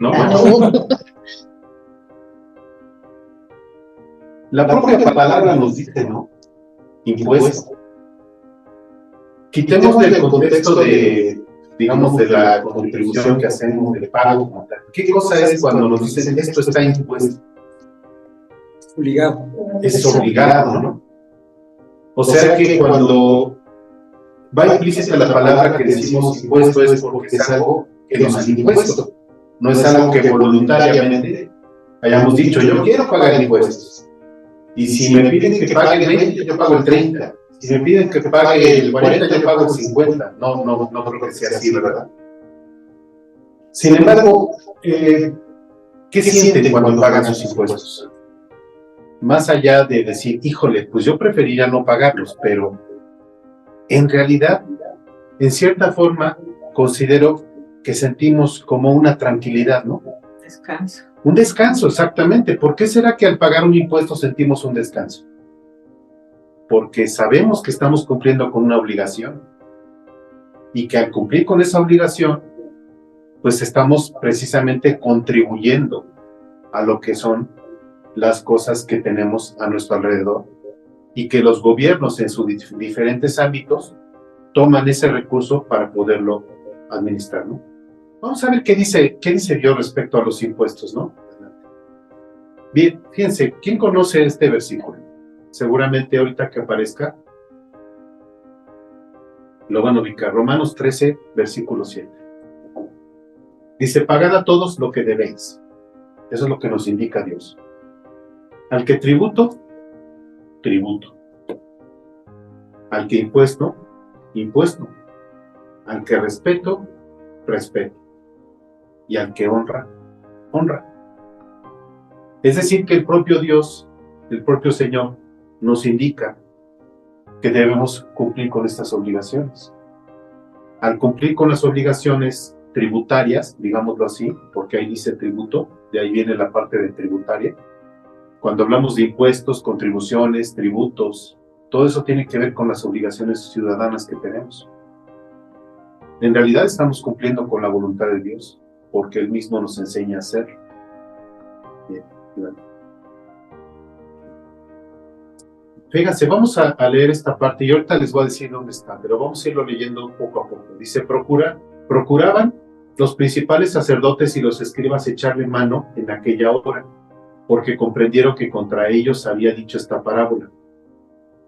¿no? No. La propia palabra nos dice, ¿no? Impuesto. Quitemos del contexto de, digamos, de la contribución que hacemos, del pago. ¿Qué cosa es cuando nos dicen esto está impuesto? Obligado. Es obligado, ¿no? O sea que cuando va implícita la palabra que decimos impuesto es porque es algo que nos han impuesto. No es algo que voluntariamente hayamos dicho, yo quiero pagar impuestos. Y si me piden que pague el 20, yo pago el 30. Si me piden que pague el 40, yo pago el 50. No creo que sea así, ¿verdad? Sin embargo, ¿qué sienten cuando pagan sus impuestos? Más allá de decir, híjole, pues yo preferiría no pagarlos, pero en realidad, en cierta forma, considero que sentimos como una tranquilidad, ¿no? Descanso. Un descanso, exactamente. ¿Por qué será que al pagar un impuesto sentimos un descanso? Porque sabemos que estamos cumpliendo con una obligación y que al cumplir con esa obligación, pues estamos precisamente contribuyendo a lo que son las cosas que tenemos a nuestro alrededor y que los gobiernos en sus diferentes ámbitos toman ese recurso para poderlo administrar, ¿no? Vamos a ver qué dice Dios respecto a los impuestos, ¿no? Bien, fíjense, ¿quién conoce este versículo? Seguramente ahorita que aparezca lo van a ubicar. Romanos 13, versículo 7. Dice, pagad a todos lo que debéis. Eso es lo que nos indica Dios. Al que tributo, tributo. Al que impuesto, impuesto. Al que respeto, respeto. Y al que honra, honra. Es decir, que el propio Dios, el propio Señor, nos indica que debemos cumplir con estas obligaciones. Al cumplir con las obligaciones tributarias, digámoslo así, porque ahí dice tributo, de ahí viene la parte de tributaria. Cuando hablamos de impuestos, contribuciones, tributos, todo eso tiene que ver con las obligaciones ciudadanas que tenemos. En realidad estamos cumpliendo con la voluntad de Dios, porque Él mismo nos enseña a hacerlo. Bien, bien. Fíjense, vamos a leer esta parte y ahorita les voy a decir dónde está, pero vamos a irlo leyendo poco a poco. Dice, procuraban los principales sacerdotes y los escribas echarle mano en aquella hora, porque comprendieron que contra ellos había dicho esta parábola,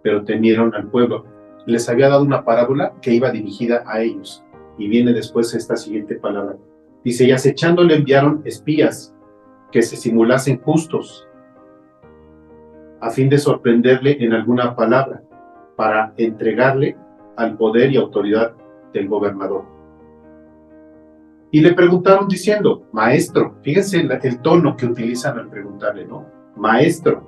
pero temieron al pueblo. Les había dado una parábola que iba dirigida a ellos, y viene después esta siguiente palabra. Dice, y acechándole enviaron espías que se simulasen justos, a fin de sorprenderle en alguna palabra, para entregarle al poder y autoridad del gobernador. Y le preguntaron diciendo, maestro, fíjense el tono que utilizan al preguntarle, ¿no? Maestro.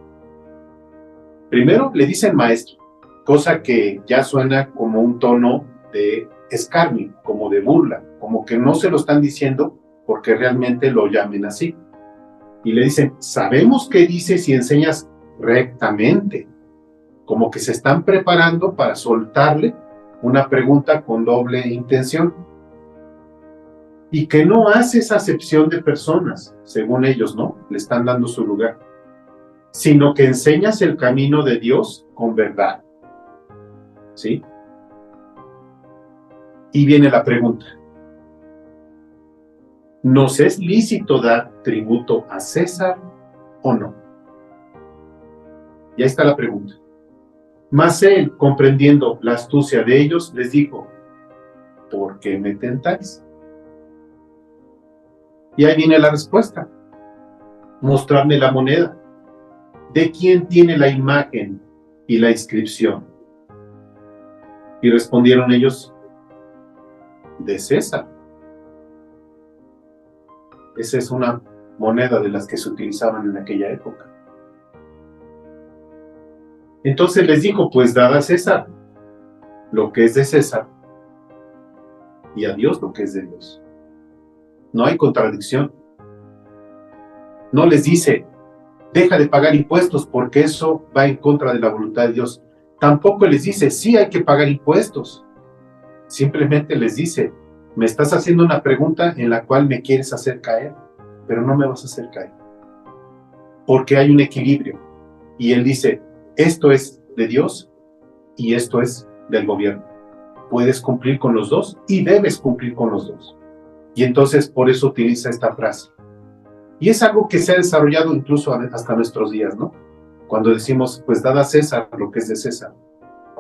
Primero le dicen maestro, cosa que ya suena como un tono de escarnio, como de burla, como que no se lo están diciendo porque realmente lo llamen así. Y le dicen, sabemos qué dices y enseñas rectamente, como que se están preparando para soltarle una pregunta con doble intención, y que no hace esa acepción de personas, según ellos, ¿no? Le están dando su lugar, sino que enseñas el camino de Dios con verdad, ¿sí? Y viene la pregunta, ¿nos es lícito dar tributo a César o no? Y ahí está la pregunta. Mas él, comprendiendo la astucia de ellos, les dijo, ¿por qué me tentáis? Y ahí viene la respuesta. Mostrarme la moneda. ¿De quién tiene la imagen y la inscripción? Y respondieron ellos, de César. Esa es una moneda de las que se utilizaban en aquella época. Entonces les dijo, pues dad a César lo que es de César y a Dios lo que es de Dios. No hay contradicción. No les dice, deja de pagar impuestos porque eso va en contra de la voluntad de Dios. Tampoco les dice, sí hay que pagar impuestos. Simplemente les dice, me estás haciendo una pregunta en la cual me quieres hacer caer. pero no me vas a hacer caer. Porque hay un equilibrio. Y él dice, esto es de Dios y esto es del gobierno. Puedes cumplir con los dos y debes cumplir con los dos. Y entonces por eso utiliza esta frase. Y es algo que se ha desarrollado incluso hasta nuestros días, ¿no? Cuando decimos, pues dad a César lo que es de César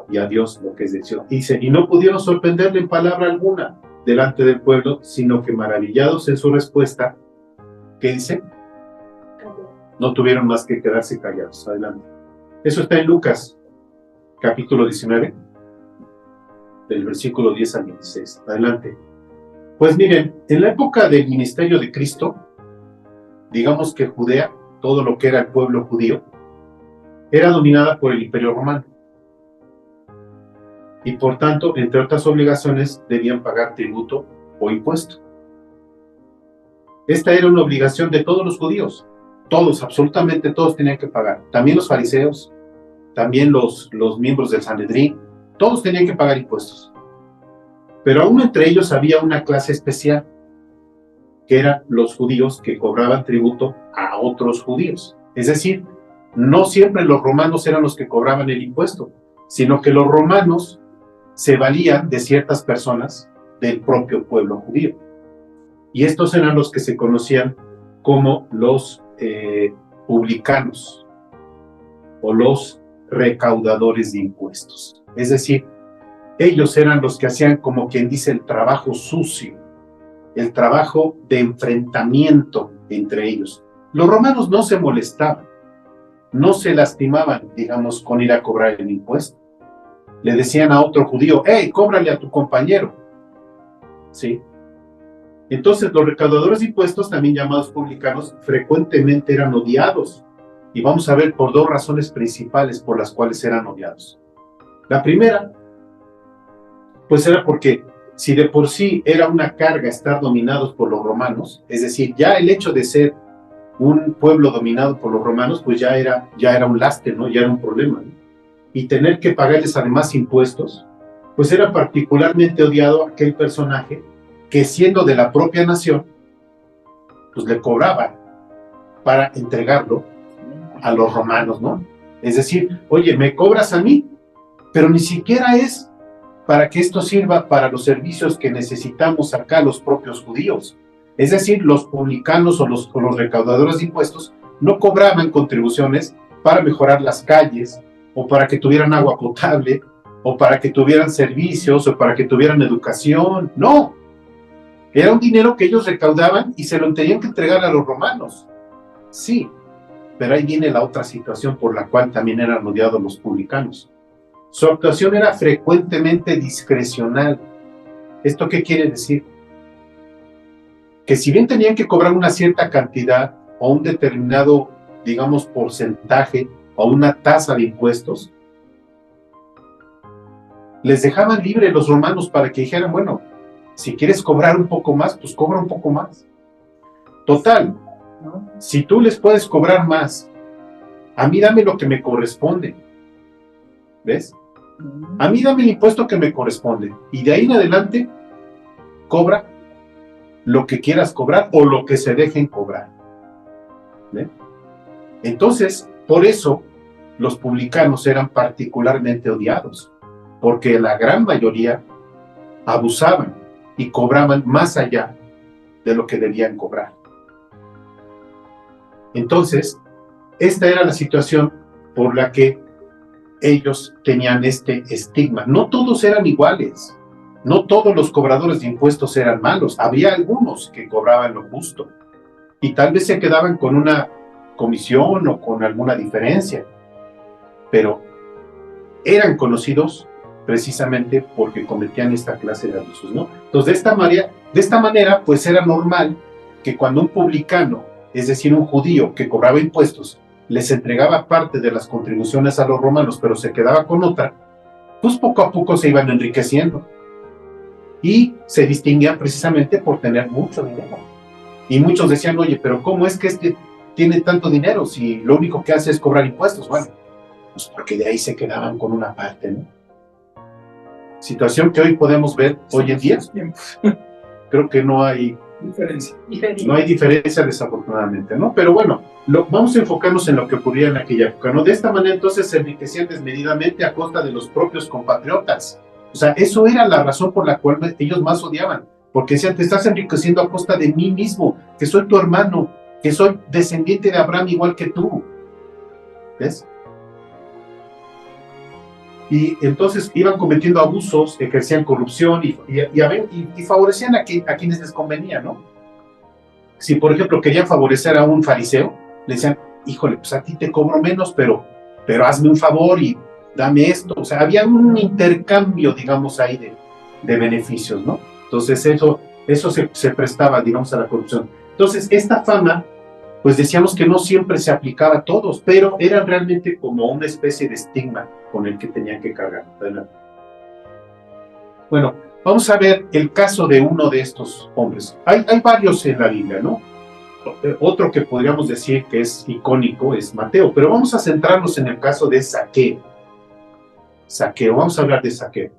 y a Dios lo que es de Dios. Dice, y no pudieron sorprenderle en palabra alguna delante del pueblo, sino que maravillados en su respuesta, ¿qué dice? No tuvieron más que quedarse callados. Adelante. Eso está en Lucas, capítulo 19, del versículo 10 al 16. Adelante. Pues miren, en la época del ministerio de Cristo, digamos que Judea, todo lo que era el pueblo judío, era dominada por el Imperio Romano. Y por tanto, entre otras obligaciones, debían pagar tributo o impuesto. Esta era una obligación de todos los judíos. Todos, absolutamente todos tenían que pagar. También los fariseos, también los miembros del Sanedrín, todos tenían que pagar impuestos. Pero aún entre ellos había una clase especial, que eran los judíos que cobraban tributo a otros judíos. Es decir, no siempre los romanos eran los que cobraban el impuesto, sino que los romanos se valían de ciertas personas del propio pueblo judío. Y estos eran los que se conocían como los publicanos o los recaudadores de impuestos. Es decir, ellos eran los que hacían, como quien dice, el trabajo sucio, el trabajo de enfrentamiento entre ellos. Los romanos no se molestaban, no se lastimaban, digamos, con ir a cobrar el impuesto. Le decían a otro judío, ¡hey, cóbrale a tu compañero! ¿Sí? Entonces, los recaudadores de impuestos, también llamados publicanos, frecuentemente eran odiados. Y vamos a ver por dos razones principales por las cuales eran odiados. La primera, pues era porque si de por sí era una carga estar dominados por los romanos, es decir, ya el hecho de ser un pueblo dominado por los romanos, pues ya era un lastre, ¿no? Ya era un problema, ¿no? Y tener que pagarles además impuestos, pues era particularmente odiado aquel personaje que, siendo de la propia nación, pues le cobraba para entregarlo a los romanos, ¿no? Es decir, oye, me cobras a mí, pero ni siquiera es para que esto sirva para los servicios que necesitamos acá los propios judíos. Es decir, los publicanos o los recaudadores de impuestos no cobraban contribuciones para mejorar las calles, o para que tuvieran agua potable, o para que tuvieran servicios, o para que tuvieran educación. No, era un dinero que ellos recaudaban y se lo tenían que entregar a los romanos. Sí, pero ahí viene la otra situación por la cual también eran odiados los publicanos. Su actuación era frecuentemente discrecional. ¿Esto qué quiere decir? Que si bien tenían que cobrar una cierta cantidad o un determinado, digamos, porcentaje o una tasa de impuestos, les dejaban libre los romanos para que dijeran, bueno, si quieres cobrar un poco más, pues cobra un poco más. Total, ¿no? Si tú les puedes cobrar más, a mí dame lo que me corresponde. ¿Ves? A mí dame el impuesto que me corresponde. Y de ahí en adelante, cobra lo que quieras cobrar o lo que se dejen cobrar. ¿Ves? Entonces, por eso, los publicanos eran particularmente odiados, porque la gran mayoría abusaban y cobraban más allá de lo que debían cobrar. Entonces, esta era la situación por la que ellos tenían este estigma. No todos eran iguales, no todos los cobradores de impuestos eran malos, había algunos que cobraban lo justo y tal vez se quedaban con una comisión o con alguna diferencia, pero eran conocidos precisamente porque cometían esta clase de abusos, ¿no? Entonces, de esta manera, pues era normal que cuando un publicano, es decir, un judío que cobraba impuestos, les entregaba parte de las contribuciones a los romanos, pero se quedaba con otra, pues poco a poco se iban enriqueciendo. Y se distinguían precisamente por tener mucho dinero. Y muchos decían, oye, pero ¿cómo es que este tiene tanto dinero si lo único que hace es cobrar impuestos? Bueno, pues porque de ahí se quedaban con una parte, ¿no? Situación que hoy podemos ver hoy en día. Creo que no hay Diferencia. No hay diferencia, desafortunadamente, ¿no? Pero bueno, vamos a enfocarnos en lo que ocurría en aquella época, ¿no? De esta manera, entonces, se enriquecían desmedidamente a costa de los propios compatriotas. O sea, eso era la razón por la cual ellos más odiaban, porque decían, te estás enriqueciendo a costa de mí mismo, que soy tu hermano, que soy descendiente de Abraham igual que tú. ¿Ves? Y entonces iban cometiendo abusos, ejercían corrupción y favorecían a quienes les convenía, ¿no? Si, por ejemplo, querían favorecer a un fariseo, le decían, híjole, pues a ti te cobro menos, pero hazme un favor y dame esto. O sea, había un intercambio, digamos, ahí de beneficios, ¿no? Entonces eso se prestaba, digamos, a la corrupción. Entonces, esta fama, pues decíamos que no siempre se aplicaba a todos, pero era realmente como una especie de estigma con el que tenían que cargar. Bueno, vamos a ver el caso de uno de estos hombres. Hay varios en la Biblia, ¿no? Otro que podríamos decir que es icónico es Mateo, pero vamos a centrarnos en el caso de Zaqueo. Zaqueo, vamos a hablar de Zaqueo.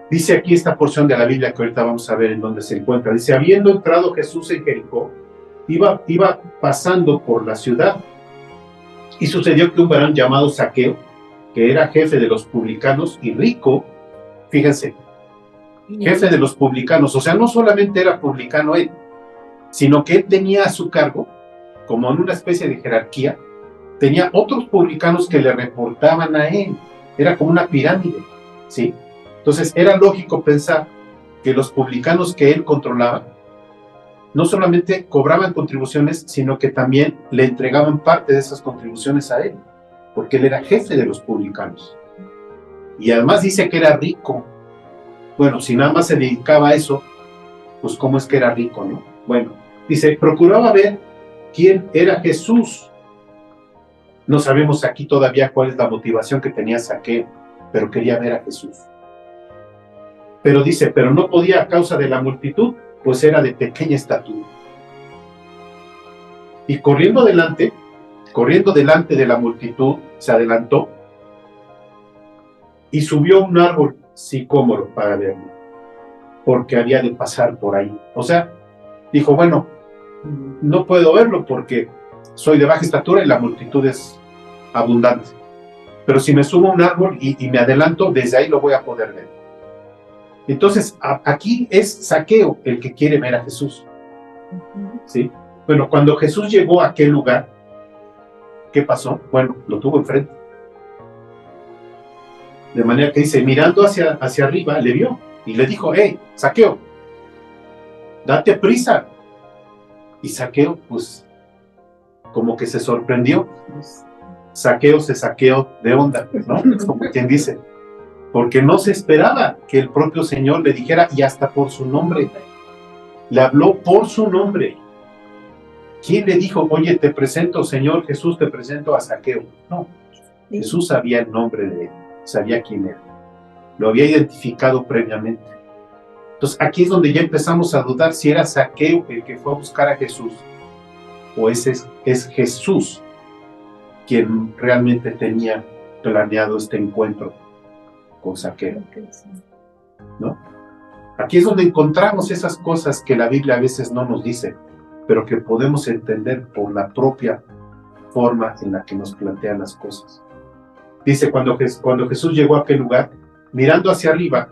Dice aquí esta porción de la Biblia que ahorita vamos a ver en dónde se encuentra. Dice, habiendo entrado Jesús en Jericó, iba pasando por la ciudad, y sucedió que un varón llamado Zaqueo, que era jefe de los publicanos y rico, fíjense, jefe de los publicanos, o sea, no solamente era publicano él, sino que él tenía a su cargo, como en una especie de jerarquía, tenía otros publicanos que le reportaban a él, era como una pirámide, ¿sí? Entonces era lógico pensar que los publicanos que él controlaba no solamente cobraban contribuciones, sino que también le entregaban parte de esas contribuciones a él, porque él era jefe de los publicanos. Y además dice que era rico. Bueno, si nada más se dedicaba a eso, pues cómo es que era rico, ¿no? Bueno, dice, procuraba ver quién era Jesús. No sabemos aquí todavía cuál es la motivación que tenía Zaqueo, pero quería ver a Jesús. Pero dice, pero no podía a causa de la multitud, pues era de pequeña estatura. Y corriendo delante de la multitud, se adelantó y subió a un árbol sicómoro para verlo, porque había de pasar por ahí. O sea, dijo, bueno, no puedo verlo porque soy de baja estatura y la multitud es abundante. Pero si me subo a un árbol y me adelanto, desde ahí lo voy a poder ver. Entonces, aquí es Zaqueo el que quiere ver a Jesús. ¿Sí? Bueno, cuando Jesús llegó a aquel lugar, ¿qué pasó? Bueno, lo tuvo enfrente. De manera que dice, mirando hacia arriba, le vio y le dijo, hey, Zaqueo, date prisa. Y Zaqueo, pues, como que se sorprendió. Zaqueo se saqueó de onda, ¿no? Como quien dice, porque no se esperaba que el propio Señor le dijera, y hasta por su nombre, le habló por su nombre. ¿Quién le dijo, oye, te presento, Señor Jesús, te presento a Zaqueo? No, Jesús sabía el nombre de él, sabía quién era, lo había identificado previamente. Entonces aquí es donde ya empezamos a dudar si era Zaqueo el que fue a buscar a Jesús, o ese es Jesús quien realmente tenía planeado este encuentro con Zaqueo, ¿no? Aquí es donde encontramos esas cosas que la Biblia a veces no nos dice, pero que podemos entender por la propia forma en la que nos plantean las cosas. Dice, cuando Jesús llegó a aquel lugar, mirando hacia arriba,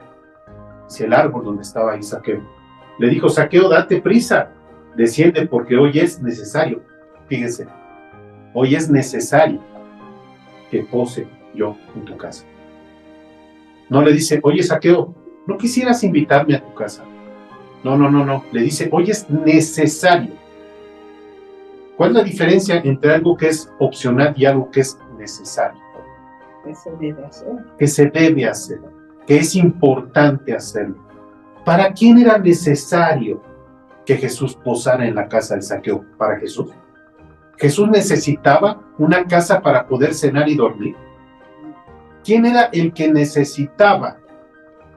hacia el árbol donde estaba ahí Zaqueo, le dijo, Zaqueo, date prisa, desciende porque hoy es necesario. Fíjense, hoy es necesario que pose yo en tu casa. No le dice, oye Zaqueo, ¿no quisieras invitarme a tu casa? No. Le dice, hoy es necesario. ¿Cuál es la diferencia entre algo que es opcional y algo que es necesario? Que se debe hacer. Que se debe hacer, que es importante hacerlo. ¿Para quién era necesario que Jesús posara en la casa de Zaqueo? ¿Para Jesús? ¿Jesús necesitaba una casa para poder cenar y dormir? ¿Quién era el que necesitaba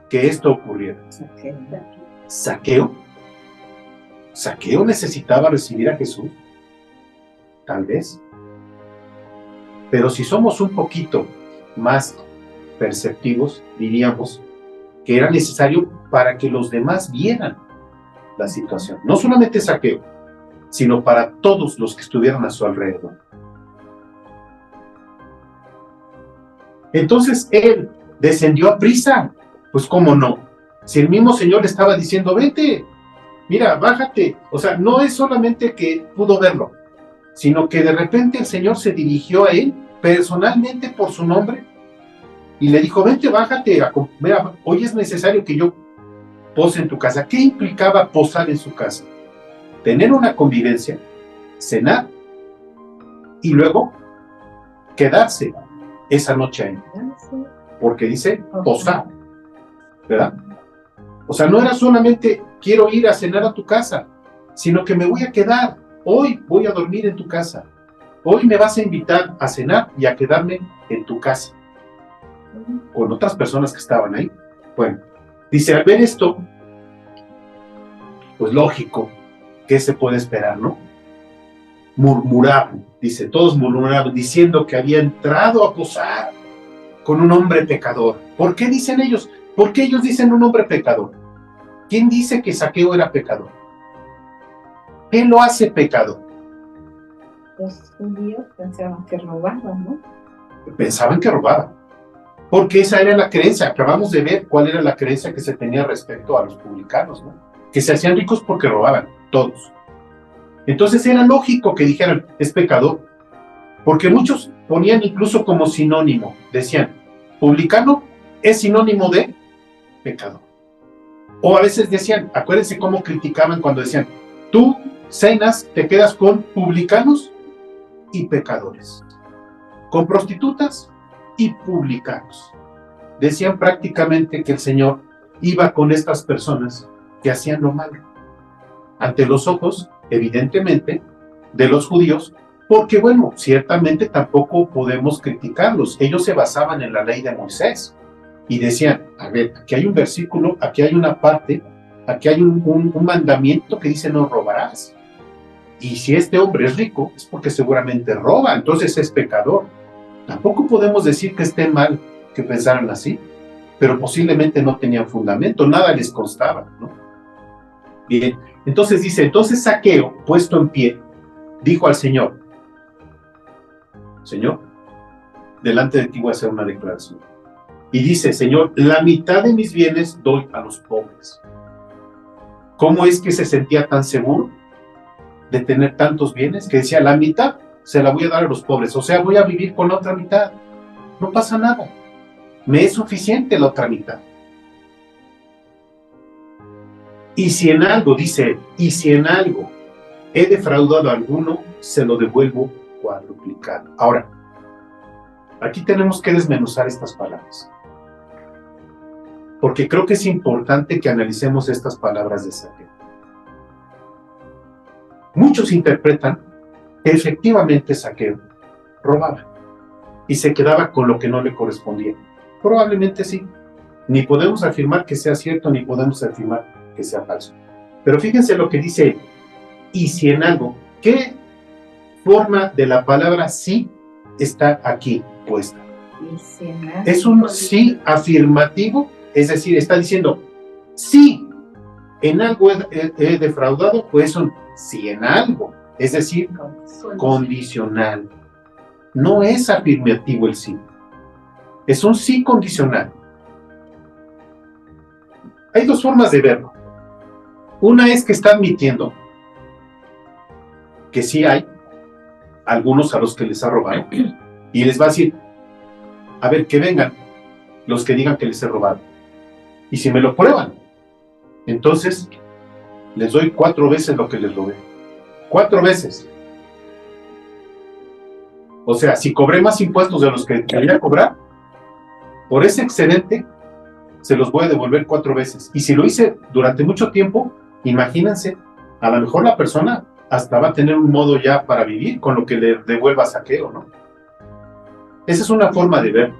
que esto ocurriera? ¿Zaqueo? ¿Zaqueo necesitaba recibir a Jesús? Tal vez. Pero si somos un poquito más perceptivos, diríamos que era necesario para que los demás vieran la situación. No solamente Zaqueo, sino para todos los que estuvieron a su alrededor. Entonces él descendió a prisa. Pues cómo no, si el mismo Señor le estaba diciendo, vete, mira, bájate. O sea, no es solamente que pudo verlo, sino que de repente el Señor se dirigió a él personalmente por su nombre y le dijo, vente, bájate, mira, hoy es necesario que yo pose en tu casa. ¿Qué implicaba posar en su casa? Tener una convivencia, cenar y luego quedarse esa noche ahí, porque dice posar, ¿verdad? O sea, no era solamente quiero ir a cenar a tu casa, sino que me voy a quedar, hoy voy a dormir en tu casa, hoy me vas a invitar a cenar y a quedarme en tu casa, con otras personas que estaban ahí. Bueno, dice, al ver esto, pues lógico, ¿qué se puede esperar, no? Murmuraban, dice, todos murmuraban, diciendo que había entrado a posar con un hombre pecador. ¿Por qué dicen ellos? ¿Por qué ellos dicen un hombre pecador? ¿Quién dice que Zaqueo era pecador? ¿Qué lo hace pecador? Los judíos pensaban que robaban, ¿no? Pensaban que robaba, porque esa era la creencia. Acabamos de ver cuál era la creencia que se tenía respecto a los publicanos, ¿no? Que se hacían ricos porque robaban, todos. Entonces era lógico que dijeran, es pecador, porque muchos ponían incluso como sinónimo, decían, publicano es sinónimo de pecador. O a veces decían, acuérdense cómo criticaban cuando decían, tú cenas, te quedas con publicanos y pecadores, con prostitutas y publicanos. Decían prácticamente que el Señor iba con estas personas que hacían lo malo, ante los ojos, evidentemente, de los judíos, porque bueno, ciertamente tampoco podemos criticarlos. Ellos se basaban en la ley de Moisés y decían, a ver, aquí hay un versículo, aquí hay una parte, aquí hay un mandamiento que dice no robarás. Y si este hombre es rico, es porque seguramente roba, entonces es pecador. Tampoco podemos decir que esté mal que pensaran así, pero posiblemente no tenían fundamento, nada les constaba, ¿no? Bien, entonces dice, entonces Zaqueo, puesto en pie, dijo al Señor, Señor, delante de ti voy a hacer una declaración. Y dice, Señor, la mitad de mis bienes doy a los pobres. ¿Cómo es que se sentía tan seguro de tener tantos bienes? Que decía, la mitad se la voy a dar a los pobres, o sea, voy a vivir con la otra mitad. No pasa nada, me es suficiente la otra mitad. Y si en algo, dice, y si en algo he defraudado a alguno, se lo devuelvo cuadruplicado. Ahora, aquí tenemos que desmenuzar estas palabras, porque creo que es importante que analicemos estas palabras de Zaqueo. Muchos interpretan que efectivamente Zaqueo robaba y se quedaba con lo que no le correspondía. Probablemente sí. Ni podemos afirmar que sea cierto, ni podemos afirmar que sea falso. Pero fíjense lo que dice, y si en algo, ¿qué forma de la palabra sí está aquí puesta? Es un sí afirmativo, es decir, está diciendo, sí, en algo he defraudado, pues es un sí en algo, es decir, condicional. No es afirmativo el sí, es un sí condicional. Hay dos formas de verlo. Una es que está admitiendo que sí hay algunos a los que les ha robado y les va a decir, a ver, que vengan los que digan que les he robado. Y si me lo prueban, entonces les doy 4 veces lo que les robé. 4 veces. O sea, si cobré más impuestos de los que quería cobrar, por ese excedente se los voy a devolver 4 veces. Y si lo hice durante mucho tiempo, imagínense, a lo mejor la persona hasta va a tener un modo ya para vivir con lo que le devuelva Zaqueo, ¿no? Esa es una forma de ver.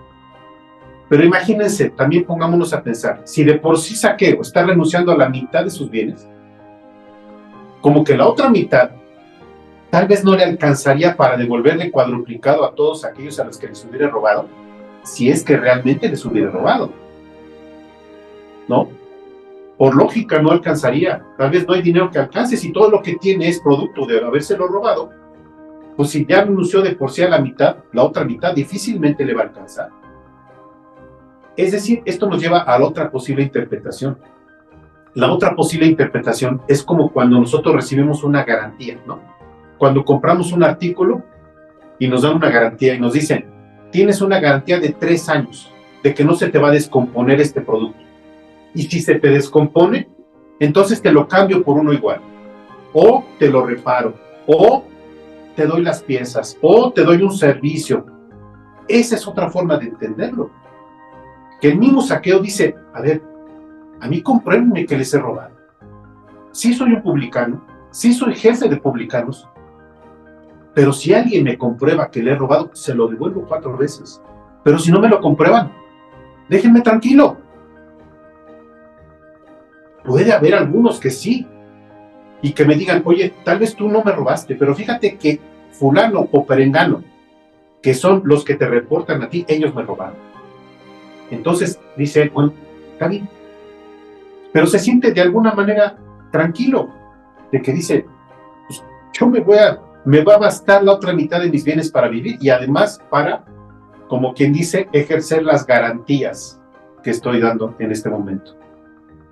Pero imagínense, también pongámonos a pensar, si de por sí Zaqueo está renunciando a la mitad de sus bienes, como que la otra mitad tal vez no le alcanzaría para devolverle cuadruplicado a todos aquellos a los que les hubiera robado, si es que realmente les hubiera robado, ¿no? Por lógica no alcanzaría, tal vez no hay dinero que alcance, si todo lo que tiene es producto de habérselo robado, pues si ya renunció de por sí a la mitad, la otra mitad difícilmente le va a alcanzar. Es decir, esto nos lleva a la otra posible interpretación. La otra posible interpretación es como cuando nosotros recibimos una garantía, ¿no? Cuando compramos un artículo y nos dan una garantía y nos dicen, tienes una garantía de 3 años de que no se te va a descomponer este producto. Y si se te descompone, entonces te lo cambio por uno igual. O te lo reparo. O te doy las piezas. O te doy un servicio. Esa es otra forma de entenderlo. Que el mismo Zaqueo dice, a ver, a mí compruébenme que les he robado. Sí soy un publicano, sí soy jefe de publicanos, pero si alguien me comprueba que le he robado, se lo devuelvo 4 veces. Pero si no me lo comprueban, déjenme tranquilo. Puede haber algunos que sí, y que me digan, oye, tal vez tú no me robaste, pero fíjate que fulano o perengano, que son los que te reportan a ti, ellos me robaron. Entonces dice, bueno, está bien. Pero se siente de alguna manera tranquilo, de que dice, pues, yo me va a bastar la otra mitad de mis bienes para vivir, y además para, como quien dice, ejercer las garantías que estoy dando en este momento,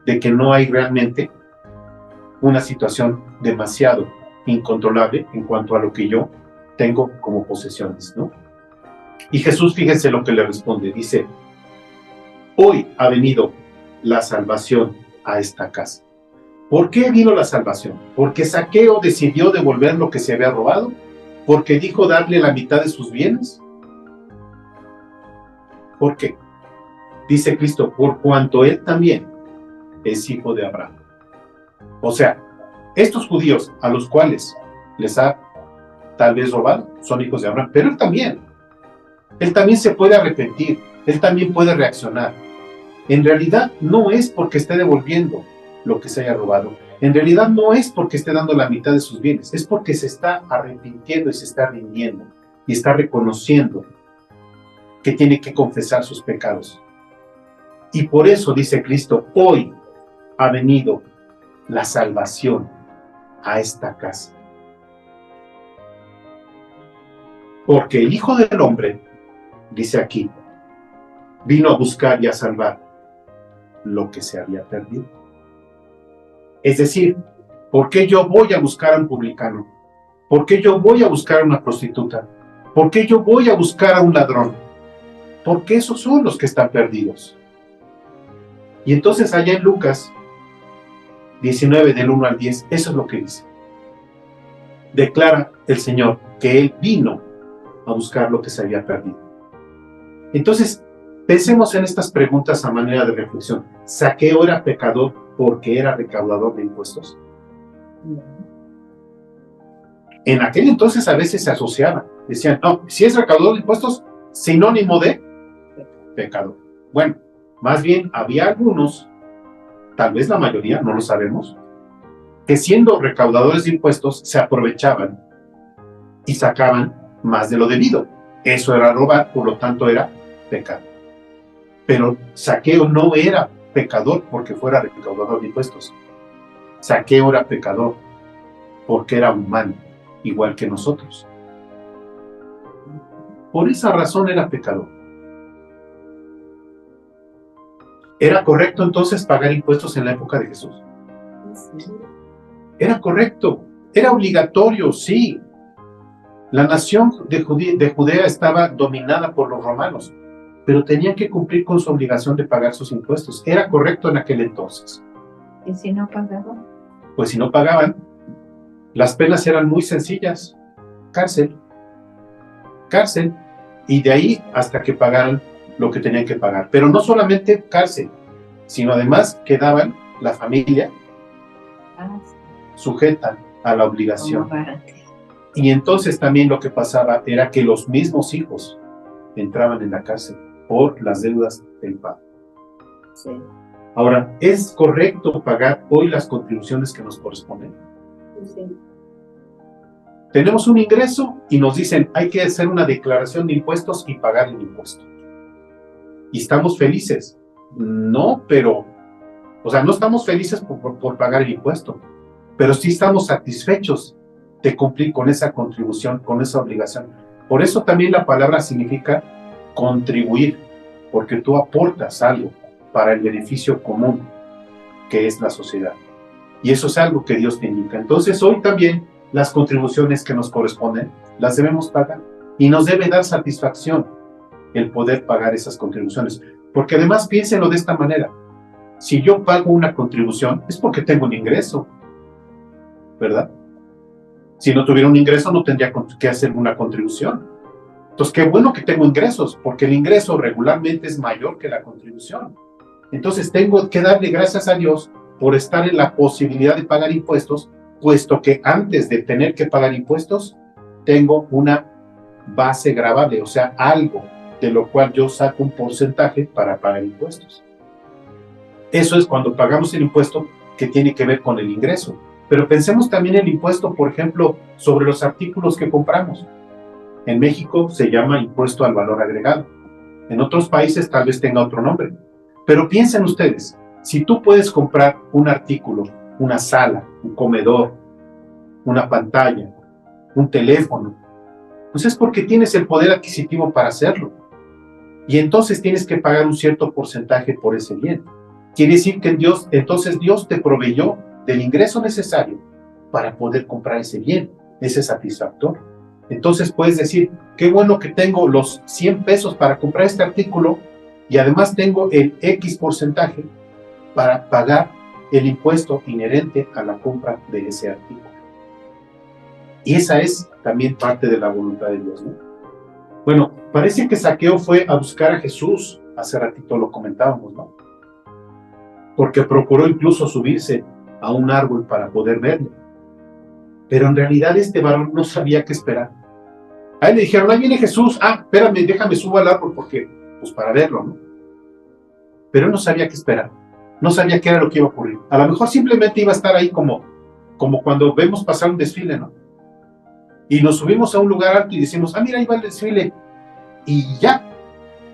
de que no hay realmente una situación demasiado incontrolable en cuanto a lo que yo tengo como posesiones, ¿no? Y Jesús, fíjense lo que le responde, dice, hoy ha venido la salvación a esta casa. ¿Por qué vino la salvación? ¿Porque Zaqueo decidió devolver lo que se había robado? ¿Porque dijo darle la mitad de sus bienes? ¿Por qué? Dice Cristo, por cuanto él también es hijo de Abraham. O sea, estos judíos a los cuales les ha tal vez robado son hijos de Abraham, pero él también se puede arrepentir, él también puede reaccionar. En realidad no es porque esté devolviendo lo que se haya robado, en realidad no es porque esté dando la mitad de sus bienes, es porque se está arrepintiendo y se está rindiendo y está reconociendo que tiene que confesar sus pecados. Y por eso dice Cristo, hoy ha venido la salvación a esta casa. Porque el Hijo del Hombre, dice aquí, vino a buscar y a salvar lo que se había perdido. Es decir, ¿por qué yo voy a buscar a un publicano? ¿Por qué yo voy a buscar a una prostituta? ¿Por qué yo voy a buscar a un ladrón? Porque esos son los que están perdidos. Y entonces allá en Lucas 19, del 1 al 10, eso es lo que dice. Declara el Señor que Él vino a buscar lo que se había perdido. Entonces, pensemos en estas preguntas a manera de reflexión. ¿Zaqueo era pecador porque era recaudador de impuestos? En aquel entonces a veces se asociaba. Decían, no, si es recaudador de impuestos, sinónimo de pecador. Bueno, más bien había algunos, tal vez la mayoría, no lo sabemos, que siendo recaudadores de impuestos se aprovechaban y sacaban más de lo debido. Eso era robar, por lo tanto era pecado. Pero Zaqueo no era pecador porque fuera recaudador de impuestos. Zaqueo era pecador porque era humano, igual que nosotros. Por esa razón era pecador. ¿Era correcto entonces pagar impuestos en la época de Jesús? Era correcto, era obligatorio, sí. La nación de Judea estaba dominada por los romanos, pero tenían que cumplir con su obligación de pagar sus impuestos. Era correcto en aquel entonces. ¿Y si no pagaban? Pues si no pagaban, las penas eran muy sencillas. Cárcel, y de ahí hasta que pagaran lo que tenían que pagar. Pero no solamente cárcel, sino además quedaban la familia sujeta a la obligación. Y entonces también lo que pasaba era que los mismos hijos entraban en la cárcel por las deudas del padre. Sí. Ahora, ¿es correcto pagar hoy las contribuciones que nos corresponden? Sí. Tenemos un ingreso y nos dicen, hay que hacer una declaración de impuestos y pagar el impuesto. ¿Y estamos felices? No, pero O sea, no estamos felices por pagar el impuesto, pero sí estamos satisfechos de cumplir con esa contribución, con esa obligación. Por eso también la palabra significa contribuir, porque tú aportas algo para el beneficio común, que es la sociedad. Y eso es algo que Dios te indica. Entonces hoy también las contribuciones que nos corresponden las debemos pagar y nos debe dar satisfacción el poder pagar esas contribuciones. Porque además piénsenlo de esta manera. Si yo pago una contribución es porque tengo un ingreso, ¿verdad? Si no tuviera un ingreso no tendría que hacer una contribución. Entonces qué bueno que tengo ingresos, porque el ingreso regularmente es mayor que la contribución. Entonces tengo que darle gracias a Dios por estar en la posibilidad de pagar impuestos, puesto que antes de tener que pagar impuestos, tengo una base gravable, o sea, algo de lo cual yo saco un porcentaje para pagar impuestos. Eso es cuando pagamos el impuesto que tiene que ver con el ingreso. Pero pensemos también el impuesto, por ejemplo, sobre los artículos que compramos. En México se llama impuesto al valor agregado. En otros países tal vez tenga otro nombre. Pero piensen ustedes, si tú puedes comprar un artículo, una sala, un comedor, una pantalla, un teléfono, pues es porque tienes el poder adquisitivo para hacerlo. Y entonces tienes que pagar un cierto porcentaje por ese bien. Quiere decir que entonces Dios te proveyó del ingreso necesario para poder comprar ese bien, ese satisfactor. Entonces puedes decir, qué bueno que tengo los 100 pesos para comprar este artículo y además tengo el X porcentaje para pagar el impuesto inherente a la compra de ese artículo. Y esa es también parte de la voluntad de Dios, ¿no? Bueno, parece que Zaqueo fue a buscar a Jesús, hace ratito lo comentábamos, ¿no? Porque procuró incluso subirse a un árbol para poder verle. Pero en realidad este varón no sabía qué esperar. A él le dijeron, ahí viene Jesús, espérame, déjame subo al árbol porque, pues para verlo, ¿no? Pero él no sabía qué esperar, no sabía qué era lo que iba a ocurrir. A lo mejor simplemente iba a estar ahí como cuando vemos pasar un desfile, ¿no? Y nos subimos a un lugar alto y decimos, mira, ahí va el desfile, y ya.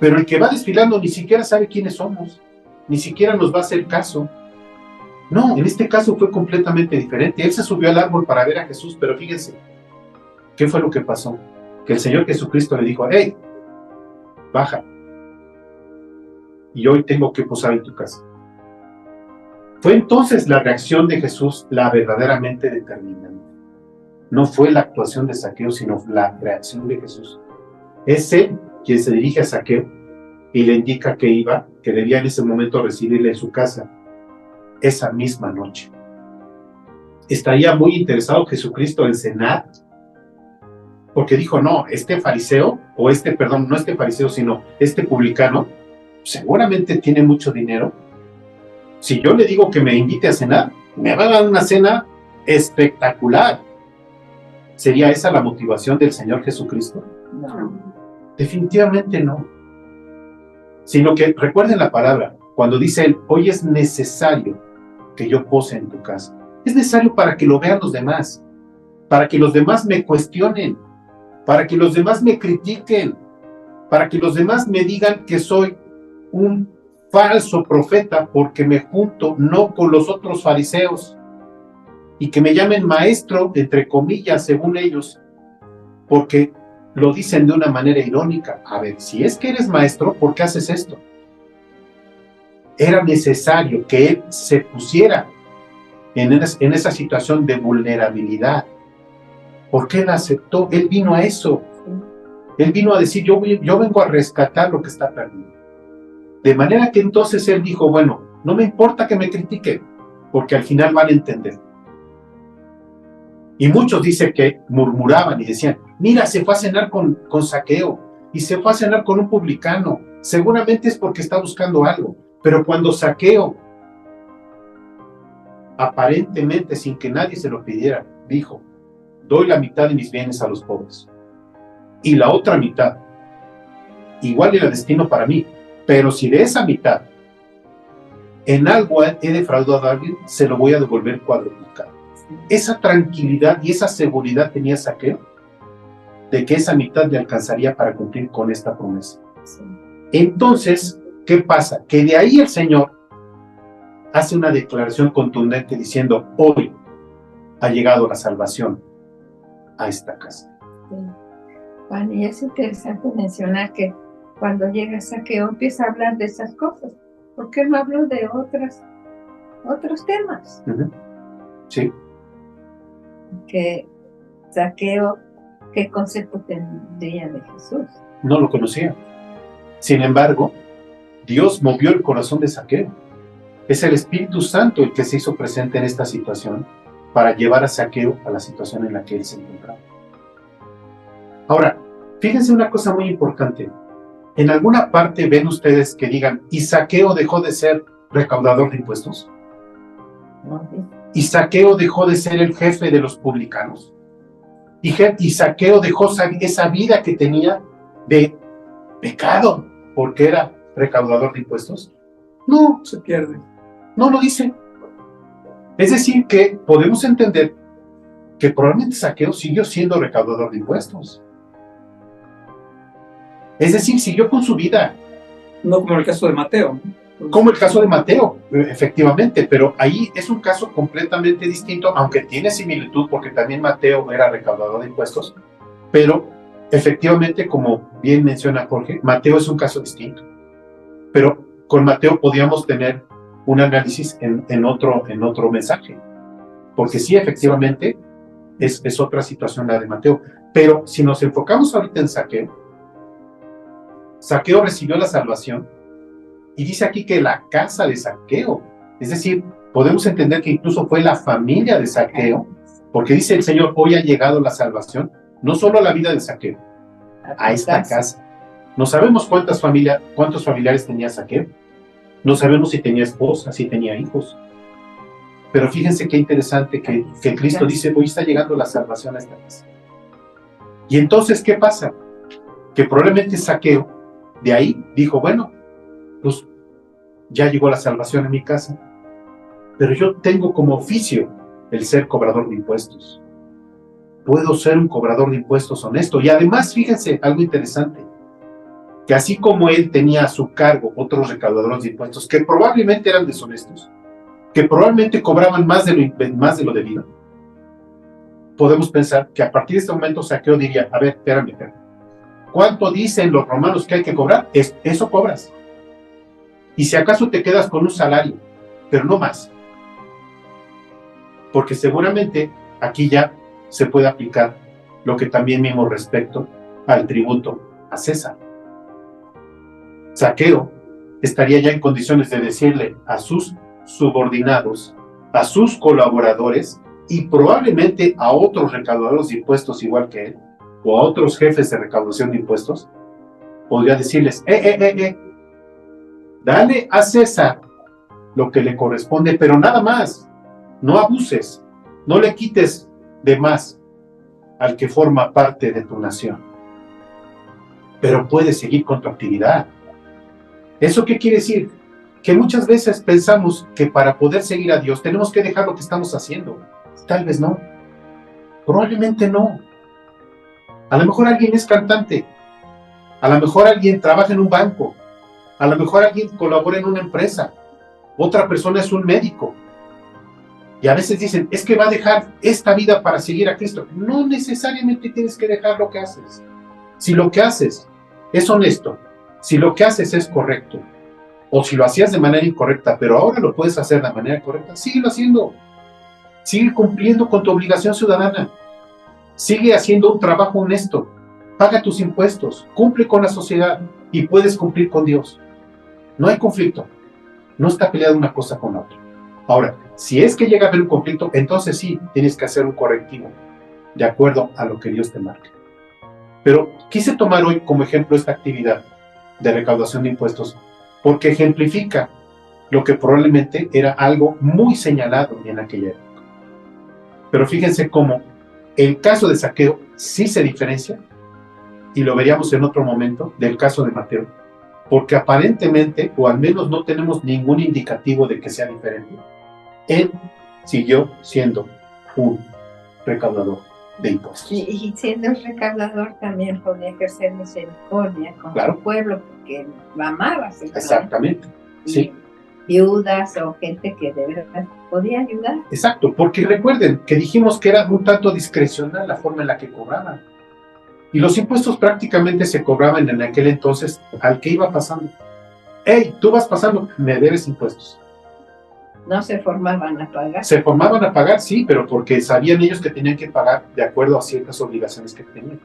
Pero el que va desfilando ni siquiera sabe quiénes somos, ni siquiera nos va a hacer caso. No, en este caso fue completamente diferente. Él se subió al árbol para ver a Jesús, pero fíjense, ¿qué fue lo que pasó? Que el Señor Jesucristo le dijo, hey, baja, y hoy tengo que posar en tu casa. Fue entonces la reacción de Jesús la verdaderamente determinante. No fue la actuación de Zaqueo, sino la reacción de Jesús. Es él quien se dirige a Zaqueo y le indica que debía en ese momento recibirle en su casa esa misma noche. ¿Estaría muy interesado Jesucristo en cenar? Porque dijo, no, este fariseo, no este fariseo, sino este publicano, seguramente tiene mucho dinero. Si yo le digo que me invite a cenar, me va a dar una cena espectacular. ¿Sería esa la motivación del Señor Jesucristo? No. Definitivamente no. Sino que recuerden la palabra, cuando dice él, hoy es necesario que yo pose en tu casa. Es necesario para que lo vean los demás, para que los demás me cuestionen, para que los demás me critiquen, para que los demás me digan que soy un falso profeta porque me junto no con los otros fariseos y que me llamen maestro, entre comillas, según ellos, porque lo dicen de una manera irónica. A ver, si es que eres maestro, ¿por qué haces esto? Era necesario que él se pusiera en esa situación de vulnerabilidad. Porque él aceptó, él vino a eso. Él vino a decir, yo vengo a rescatar lo que está perdido. De manera que entonces él dijo, bueno, no me importa que me critiquen, porque al final van a entender. Y muchos dicen que murmuraban y decían, mira, se fue a cenar con Zaqueo, y se fue a cenar con un publicano, seguramente es porque está buscando algo. Pero cuando Zaqueo, aparentemente sin que nadie se lo pidiera, dijo, doy la mitad de mis bienes a los pobres, y la otra mitad, igual era destino para mí, pero si de esa mitad en algo he defraudado a alguien, se lo voy a devolver cuadruplicado. Esa tranquilidad y esa seguridad tenía Zaqueo de que esa mitad le alcanzaría para cumplir con esta promesa. Entonces, ¿qué pasa? Que de ahí el Señor hace una declaración contundente diciendo, hoy ha llegado la salvación a esta casa. Sí. Juan, y es interesante mencionar que cuando llega Zaqueo empieza a hablar de esas cosas, porque él no habló de otros temas. Sí. Que Zaqueo, ¿qué concepto tendría de Jesús? No lo conocía. Sin embargo, Dios movió el corazón de Zaqueo. Es el Espíritu Santo el que se hizo presente en esta situación para llevar a Zaqueo a la situación en la que él se encontraba. Ahora, fíjense una cosa muy importante. ¿En alguna parte ven ustedes que digan, ¿y Zaqueo dejó de ser recaudador de impuestos? No, ¿Y Zaqueo dejó de ser el jefe de los publicanos? ¿Y Zaqueo dejó esa vida que tenía de pecado porque era recaudador de impuestos? No, Se pierde. no lo dice. Es decir, que podemos entender que probablemente Zaqueo siguió siendo recaudador de impuestos. Es decir, siguió con su vida. No como el caso de Mateo. Como el caso de Mateo, efectivamente, pero ahí es un caso completamente distinto, aunque tiene similitud, porque también Mateo era recaudador de impuestos, pero efectivamente, como bien menciona Jorge, Mateo es un caso distinto. Pero con Mateo podíamos tener un análisis en otro mensaje, porque sí, efectivamente, es otra situación la de Mateo. Pero si nos enfocamos ahorita en Zaqueo recibió la salvación, y dice aquí que la casa de Zaqueo, es decir, podemos entender que incluso fue la familia de Zaqueo, porque dice el Señor, hoy ha llegado la salvación, no solo a la vida de Zaqueo, a esta casa. No sabemos cuántos familiares tenía Zaqueo, no sabemos si tenía esposa, si tenía hijos, pero fíjense qué interesante que Cristo dice, hoy está llegando la salvación a esta casa. Y entonces, ¿qué pasa? Que probablemente Zaqueo, de ahí, dijo, bueno, pues ya llegó la salvación en mi casa, pero yo tengo como oficio el ser cobrador de impuestos. Puedo ser un cobrador de impuestos honesto. Y además, fíjense, algo interesante, que así como él tenía a su cargo otros recaudadores de impuestos que probablemente eran deshonestos, que probablemente cobraban más de lo debido, podemos pensar que a partir de este momento Zaqueo diría, a ver, espérame, ¿cuánto dicen los romanos que hay que cobrar? Eso cobras. Y si acaso te quedas con un salario, pero no más. Porque seguramente aquí ya se puede aplicar lo que también vimos respecto al tributo a César. Zaqueo estaría ya en condiciones de decirle a sus subordinados, a sus colaboradores y probablemente a otros recaudadores de impuestos igual que él, o a otros jefes de recaudación de impuestos, podría decirles, dale a César lo que le corresponde, pero nada más, no abuses, no le quites de más al que forma parte de tu nación, pero puedes seguir con tu actividad. ¿Eso qué quiere decir? Que muchas veces pensamos que para poder seguir a Dios tenemos que dejar lo que estamos haciendo. Tal vez no, probablemente no. A lo mejor alguien es cantante, a lo mejor alguien trabaja en un banco, a lo mejor alguien colabora en una empresa, otra persona es un médico. Y a veces dicen, es que va a dejar esta vida para seguir a Cristo. No necesariamente tienes que dejar lo que haces. Si lo que haces es honesto, si lo que haces es correcto, o si lo hacías de manera incorrecta, pero ahora lo puedes hacer de manera correcta, síguelo haciendo. Sigue cumpliendo con tu obligación ciudadana. Sigue haciendo un trabajo honesto. Paga tus impuestos, cumple con la sociedad y puedes cumplir con Dios. No hay conflicto. No está peleada una cosa con la otra. Ahora, si es que llega a haber un conflicto, entonces sí, tienes que hacer un correctivo, de acuerdo a lo que Dios te marque. Pero quise tomar hoy como ejemplo esta actividad de recaudación de impuestos, porque ejemplifica lo que probablemente era algo muy señalado en aquella época. Pero fíjense cómo el caso de Zaqueo sí se diferencia, y lo veríamos en otro momento, del caso de Mateo, porque aparentemente, o al menos no tenemos ningún indicativo de que sea diferente, él siguió siendo un recaudador de impuestos. Y siendo recaudador también podía ejercer misericordia con Claro. su pueblo, porque lo amaba. Exactamente, sí. viudas o gente que de verdad podía ayudar. Exacto, porque recuerden que dijimos que era un tanto discrecional la forma en la que cobraban. Y los impuestos prácticamente se cobraban en aquel entonces al que iba pasando. Hey, tú vas pasando, me debes impuestos. No se formaban a pagar. Se formaban a pagar, sí, pero porque sabían ellos que tenían que pagar de acuerdo a ciertas obligaciones que tenían.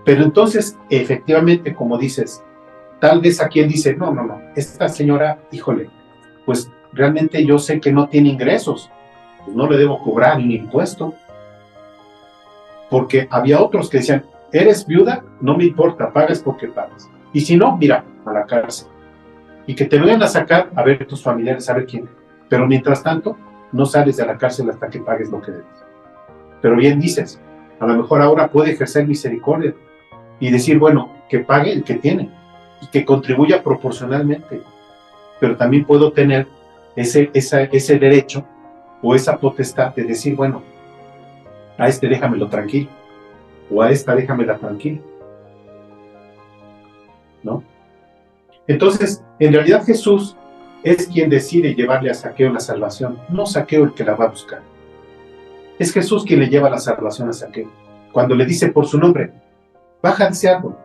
Pero entonces, efectivamente, como dices, tal vez a quien dice, no, esta señora, híjole, pues realmente yo sé que no tiene ingresos, pues no le debo cobrar un impuesto. Porque había otros que decían, eres viuda, no me importa, pagas porque pagas. Y si no, mira, a la cárcel. Y que te vengan a sacar a ver tus familiares, a ver quién. Pero mientras tanto, no sales de la cárcel hasta que pagues lo que debes. Pero bien dices, a lo mejor ahora puede ejercer misericordia y decir, bueno, que pague el que tiene y que contribuya proporcionalmente. Pero también puedo tener ese derecho o esa potestad de decir, bueno, a este déjamelo tranquilo o a esta déjamela tranquila, ¿no? Entonces, en realidad Jesús es quien decide llevarle a Zaqueo la salvación, no Zaqueo el que la va a buscar. Es Jesús quien le lleva la salvación a Zaqueo. Cuando le dice por su nombre, baja de ese árbol,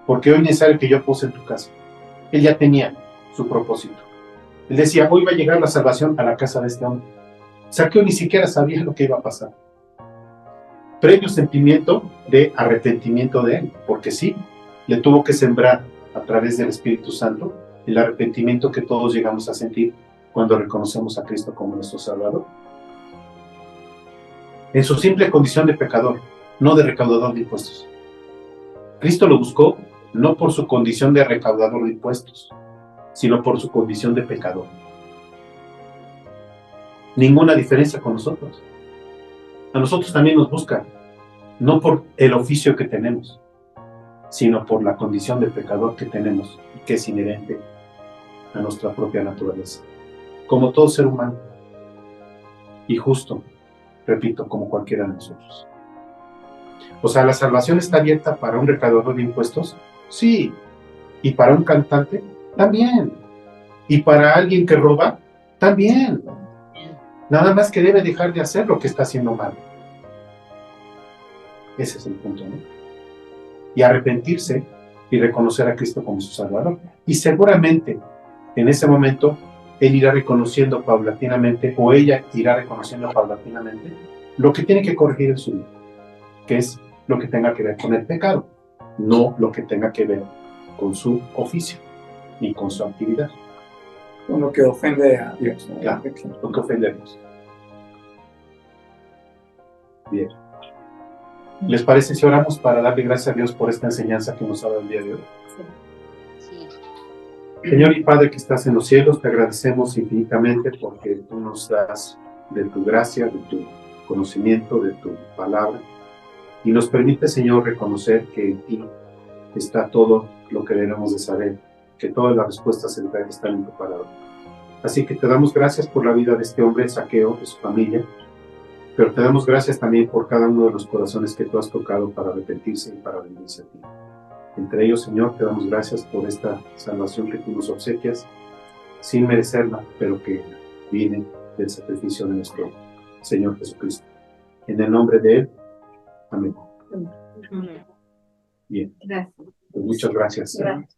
porque hoy es necesario que yo pose en tu casa. Él ya tenía su propósito. Él decía, hoy va a llegar la salvación a la casa de este hombre. Zaqueo ni siquiera sabía lo que iba a pasar. Previo sentimiento de arrepentimiento de él, porque sí, le tuvo que sembrar a través del Espíritu Santo el arrepentimiento que todos llegamos a sentir cuando reconocemos a Cristo como nuestro Salvador. En su simple condición de pecador, no de recaudador de impuestos. Cristo lo buscó no por su condición de recaudador de impuestos, sino por su condición de pecador. Ninguna diferencia con nosotros. A nosotros también nos buscan, no por el oficio que tenemos, sino por la condición de pecador que tenemos y que es inherente a nuestra propia naturaleza. Como todo ser humano, y justo, repito, como cualquiera de nosotros. O sea, ¿la salvación está abierta para un recaudador de impuestos? Sí. ¿Y para un cantante? También. ¿Y para alguien que roba? También. Nada más que debe dejar de hacer lo que está haciendo mal. Ese es el punto, ¿no? Y arrepentirse y reconocer a Cristo como su Salvador. Y seguramente, en ese momento, él irá reconociendo paulatinamente, o ella irá reconociendo paulatinamente, lo que tiene que corregir en su vida, que es lo que tenga que ver con el pecado, no lo que tenga que ver con su oficio, ni con su actividad. Con lo que ofende a Dios, ¿no? Claro, lo que ofende a Dios. Bien. ¿Les parece si oramos para darle gracias a Dios por esta enseñanza que nos ha dado el día de hoy? Sí. Señor y Padre que estás en los cielos, te agradecemos infinitamente porque tú nos das de tu gracia, de tu conocimiento, de tu palabra, y nos permite, Señor, reconocer que en ti está todo lo que debemos de saber, que todas las respuestas están en tu palabra. Así que te damos gracias por la vida de este hombre, Zaqueo, de su familia, pero te damos gracias también por cada uno de los corazones que tú has tocado para arrepentirse y para venirse a ti. Entre ellos, Señor, te damos gracias por esta salvación que tú nos obsequias, sin merecerla, pero que viene del sacrificio de nuestro Señor Jesucristo. En el nombre de Él, amén. Bien. Gracias. Pues muchas gracias. Gracias.